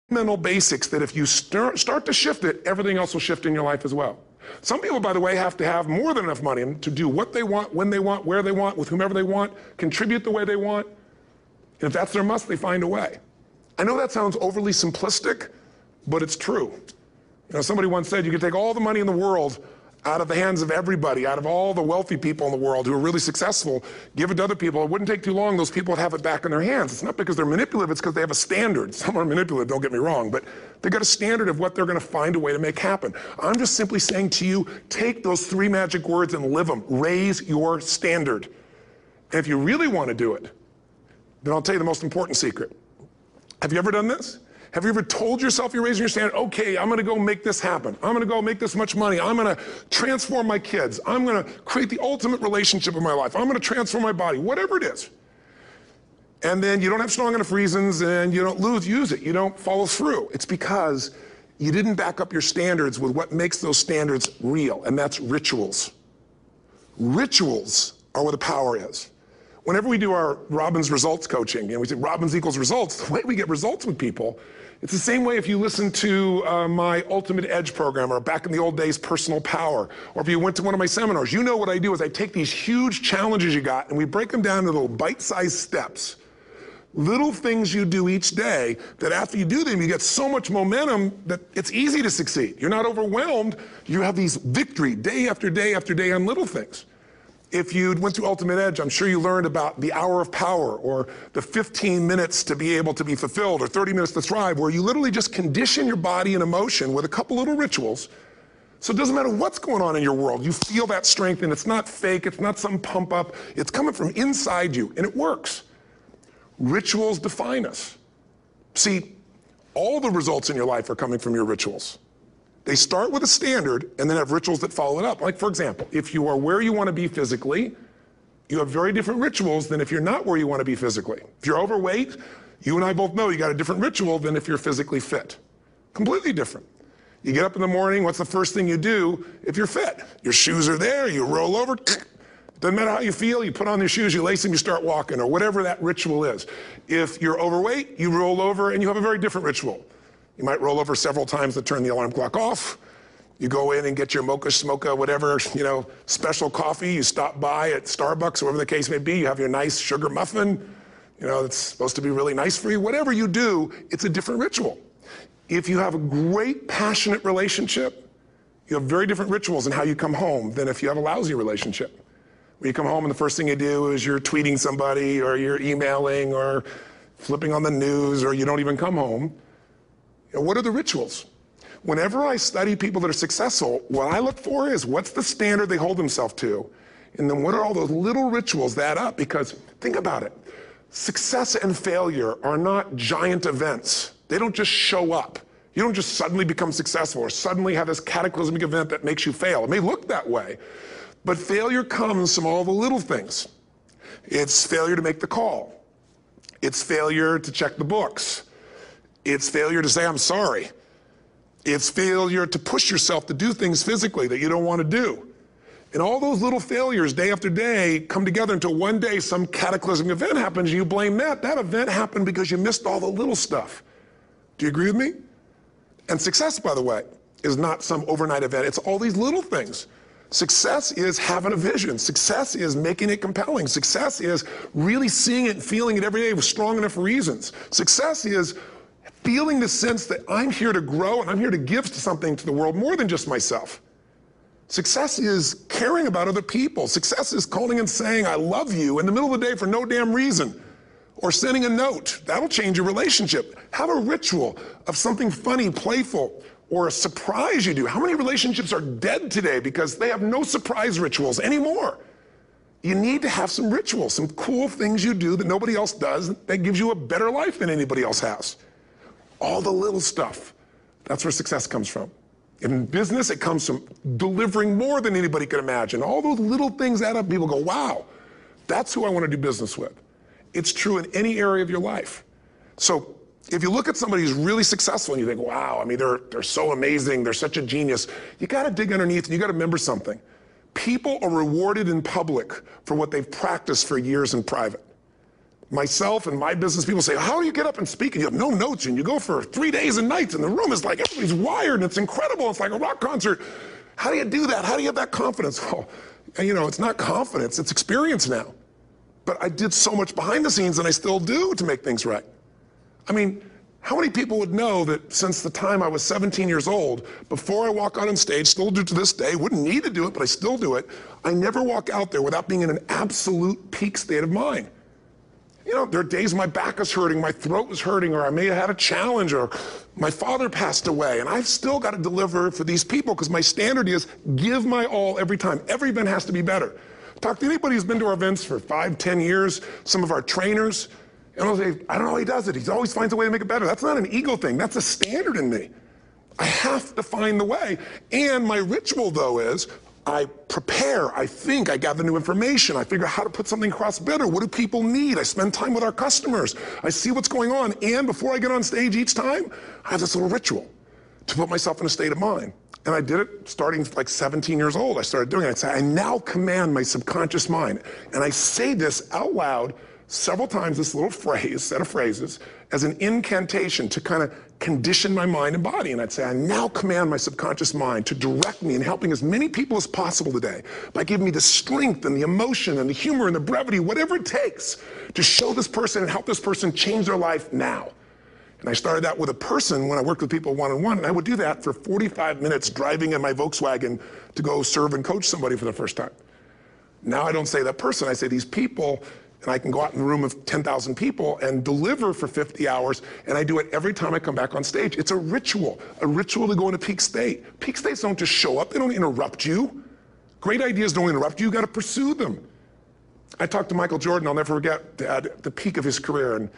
fundamental basics that if you start to shift it, everything else will shift in your life as well. Some people, by the way, have to have more than enough money to do what they want, when they want, where they want, with whomever they want, contribute the way they want. And if that's their must, they find a way. I know that sounds overly simplistic, but it's true. You know, somebody once said you could take all the money in the world out of the hands of everybody, out of all the wealthy people in the world who are really successful, give it to other people. It wouldn't take too long. Those people would have it back in their hands. It's not because they're manipulative, it's because they have a standard. Some are manipulative, don't get me wrong, but they've got a standard of what they're going to find a way to make happen. I'm just simply saying to you, take those 3 magic words and live them. Raise your standard. And if you really want to do it, then I'll tell you the most important secret. Have you ever done this? Have you ever told yourself you're raising your standard? Okay, I'm going to go make this happen. I'm going to go make this much money. I'm going to transform my kids. I'm going to create the ultimate relationship in my life. I'm going to transform my body, whatever it is. And then you don't have strong enough reasons and you don't use it. You don't follow through. It's because you didn't back up your standards with what makes those standards real, and that's rituals. Rituals are where the power is. Whenever we do our Robbins Results Coaching, and we say Robbins equals results, the way we get results with people, it's the same way if you listen to my Ultimate Edge program, or back in the old days, Personal Power, or if you went to one of my seminars. You know what I do is I take these huge challenges you got and we break them down into little bite-sized steps. Little things you do each day that after you do them, you get so much momentum that it's easy to succeed. You're not overwhelmed. You have these victory day after day after day on little things. If you went through Ultimate Edge, I'm sure you learned about the hour of power, or the 15 minutes to be able to be fulfilled, or 30 minutes to thrive, where you literally just condition your body and emotion with a couple little rituals. So it doesn't matter what's going on in your world. You feel that strength, and it's not fake. It's not some pump up. It's coming from inside you, and it works. Rituals define us. See, all the results in your life are coming from your rituals. They start with a standard and then have rituals that follow it up. Like, for example, if you are where you want to be physically, you have very different rituals than if you're not where you want to be physically. If you're overweight, you and I both know you got a different ritual than if you're physically fit. Completely different. You get up in the morning, what's the first thing you do if you're fit? Your shoes are there, you roll over, doesn't matter how you feel, you put on your shoes, you lace them, you start walking, or whatever that ritual is. If you're overweight, you roll over and you have a very different ritual. You might roll over several times to turn the alarm clock off. You go in and get your mocha, smocha, whatever, special coffee. You stop by at Starbucks, whatever the case may be. You have your nice sugar muffin. It's supposed to be really nice for you. Whatever you do, it's a different ritual. If you have a great, passionate relationship, you have very different rituals in how you come home than if you have a lousy relationship. When you come home and the first thing you do is you're tweeting somebody, or you're emailing, or flipping on the news, or you don't even come home. What are the rituals? Whenever I study people that are successful, what I look for is what's the standard they hold themselves to, and then what are all those little rituals that add up? Because think about it. Success and failure are not giant events. They don't just show up. You don't just suddenly become successful or suddenly have this cataclysmic event that makes you fail. It may look that way, but failure comes from all the little things. It's failure to make the call. It's failure to check the books. It's failure to say, I'm sorry. It's failure to push yourself to do things physically that you don't want to do. And all those little failures day after day come together until one day some cataclysmic event happens and you blame that. That event happened because you missed all the little stuff. Do you agree with me? And success, by the way, is not some overnight event. It's all these little things. Success is having a vision. Success is making it compelling. Success is really seeing it and feeling it every day with strong enough reasons. Success is feeling the sense that I'm here to grow and I'm here to give something to the world more than just myself. Success is caring about other people. Success is calling and saying, I love you in the middle of the day for no damn reason. Or sending a note. That'll change your relationship. Have a ritual of something funny, playful, or a surprise you do. How many relationships are dead today because they have no surprise rituals anymore? You need to have some rituals, some cool things you do that nobody else does that gives you a better life than anybody else has. All the little stuff, that's where success comes from. In business, it comes from delivering more than anybody could imagine. All those little things add up. People go, wow, that's who I want to do business with. It's true in any area of your life. So if you look at somebody who's really successful and you think, wow, they're so amazing, they're such a genius, you got to dig underneath and you got to remember something. People are rewarded in public for what they've practiced for years in private. Myself and my business people say, how do you get up and speak? And you have no notes, and you go for 3 days and nights, and the room is like, everybody's wired, and it's incredible. It's like a rock concert. How do you do that? How do you have that confidence? Oh, and it's not confidence, it's experience now. But I did so much behind the scenes, and I still do, to make things right. I mean, how many people would know that since the time I was 17 years old, before I walk out on stage, still do to this day, wouldn't need to do it, but I still do it, I never walk out there without being in an absolute peak state of mind. There are days my back is hurting, my throat was hurting, or I may have had a challenge, or my father passed away, and I've still got to deliver for these people because my standard is give my all every time. Every event has to be better. Talk to anybody who's been to our events for 5, 10 years, some of our trainers, and I'll say, I don't know how he does it. He always finds a way to make it better. That's not an ego thing. That's a standard in me. I have to find the way. And my ritual, though, is I prepare, I think, I gather new information, I figure out how to put something across better. What do people need? I spend time with our customers. I see what's going on. And before I get on stage each time, I have this little ritual to put myself in a state of mind. And I did it starting like 17 years old. I started doing it. I'd say, I now command my subconscious mind. And I say this out loud several times, this little phrase, set of phrases, as an incantation to kind of condition my mind and body. And I'd say, I now command my subconscious mind to direct me in helping as many people as possible today by giving me the strength and the emotion and the humor and the brevity, whatever it takes to show this person and help this person change their life now. And I started that with a person when I worked with people one-on-one, and I would do that for 45 minutes driving in my Volkswagen to go serve and coach somebody for the first time. Now I don't say that person, I say these people, and I can go out in a room of 10,000 people and deliver for 50 hours, and I do it every time I come back on stage. It's a ritual to go into peak state. Peak states don't just show up, they don't interrupt you. Great ideas don't interrupt you, you gotta pursue them. I talked to Michael Jordan, I'll never forget, at the peak of his career, and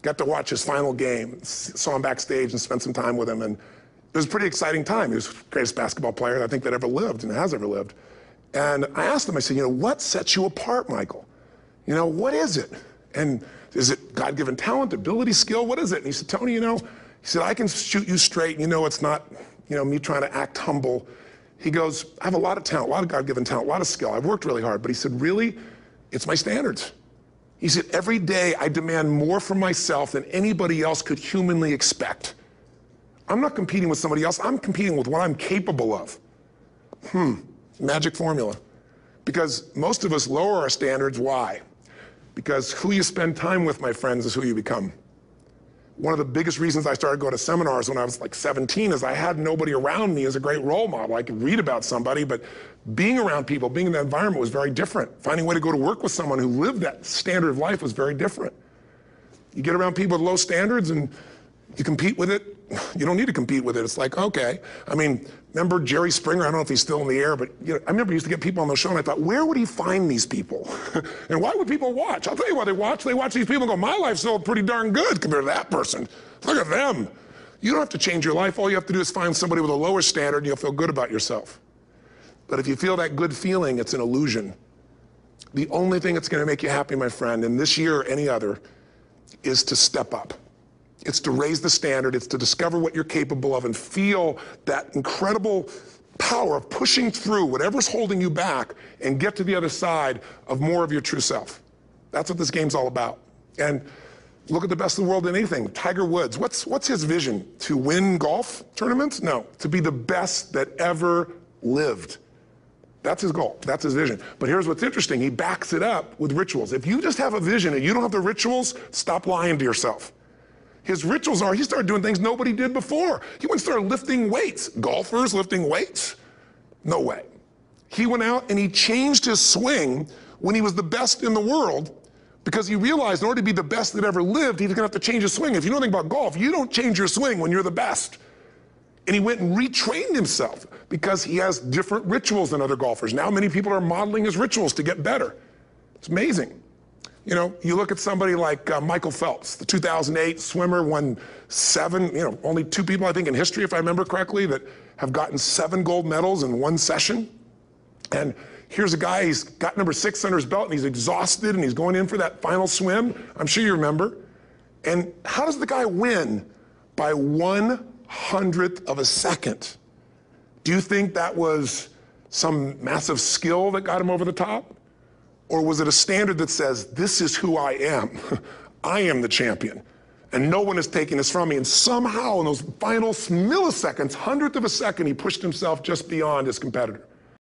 got to watch his final game, saw him backstage and spent some time with him, and it was a pretty exciting time. He was the greatest basketball player I think that ever lived and has ever lived. And I asked him, I said, what sets you apart, Michael? What is it? And is it God-given talent, ability, skill? What is it? And he said, Tony, he said, I can shoot you straight. It's not, me trying to act humble. He goes, I have a lot of talent, a lot of God-given talent, a lot of skill. I've worked really hard. But he said, really, it's my standards. He said, every day I demand more from myself than anybody else could humanly expect. I'm not competing with somebody else. I'm competing with what I'm capable of. Magic formula. Because most of us lower our standards. Why? Because who you spend time with, my friends, is who you become. One of the biggest reasons I started going to seminars when I was like 17 is I had nobody around me as a great role model. I could read about somebody, but being around people, being in that environment was very different. Finding a way to go to work with someone who lived that standard of life was very different. You get around people with low standards and you compete with it. You don't need to compete with it. It's like, okay. Remember Jerry Springer? I don't know if he's still in the air, but I remember he used to get people on the show, and I thought, where would he find these people? And why would people watch? I'll tell you why they watch. They watch these people and go, my life's still pretty darn good compared to that person. Look at them. You don't have to change your life. All you have to do is find somebody with a lower standard, and you'll feel good about yourself. But if you feel that good feeling, it's an illusion. The only thing that's going to make you happy, my friend, and this year or any other, is to step up. It's to raise the standard. It's to discover what you're capable of and feel that incredible power of pushing through whatever's holding you back and get to the other side of more of your true self. That's what this game's all about. And look at the best in the world in anything. Tiger Woods, what's his vision? To win golf tournaments? No, to be the best that ever lived. That's his goal. That's his vision. But here's what's interesting. He backs it up with rituals. If you just have a vision and you don't have the rituals, stop lying to yourself. His rituals are, he started doing things nobody did before. He went and started lifting weights. Golfers lifting weights? No way. He went out and he changed his swing when he was the best in the world because he realized in order to be the best that ever lived, he was gonna have to change his swing. If you know anything about golf, you don't change your swing when you're the best. And he went and retrained himself because he has different rituals than other golfers. Now many people are modeling his rituals to get better. It's amazing. You look at somebody like Michael Phelps, the 2008 swimmer, won 7, only 2 people I think in history, if I remember correctly, that have gotten 7 gold medals in one session. And here's a guy, he's got number 6 under his belt and he's exhausted and he's going in for that final swim. I'm sure you remember. And how does the guy win? By 1/100th of a second. Do you think that was some massive skill that got him over the top? Or was it a standard that says, this is who I am? I am the champion, and no one is taking this from me. And somehow in those final milliseconds, 100th of a second, he pushed himself just beyond his competitor.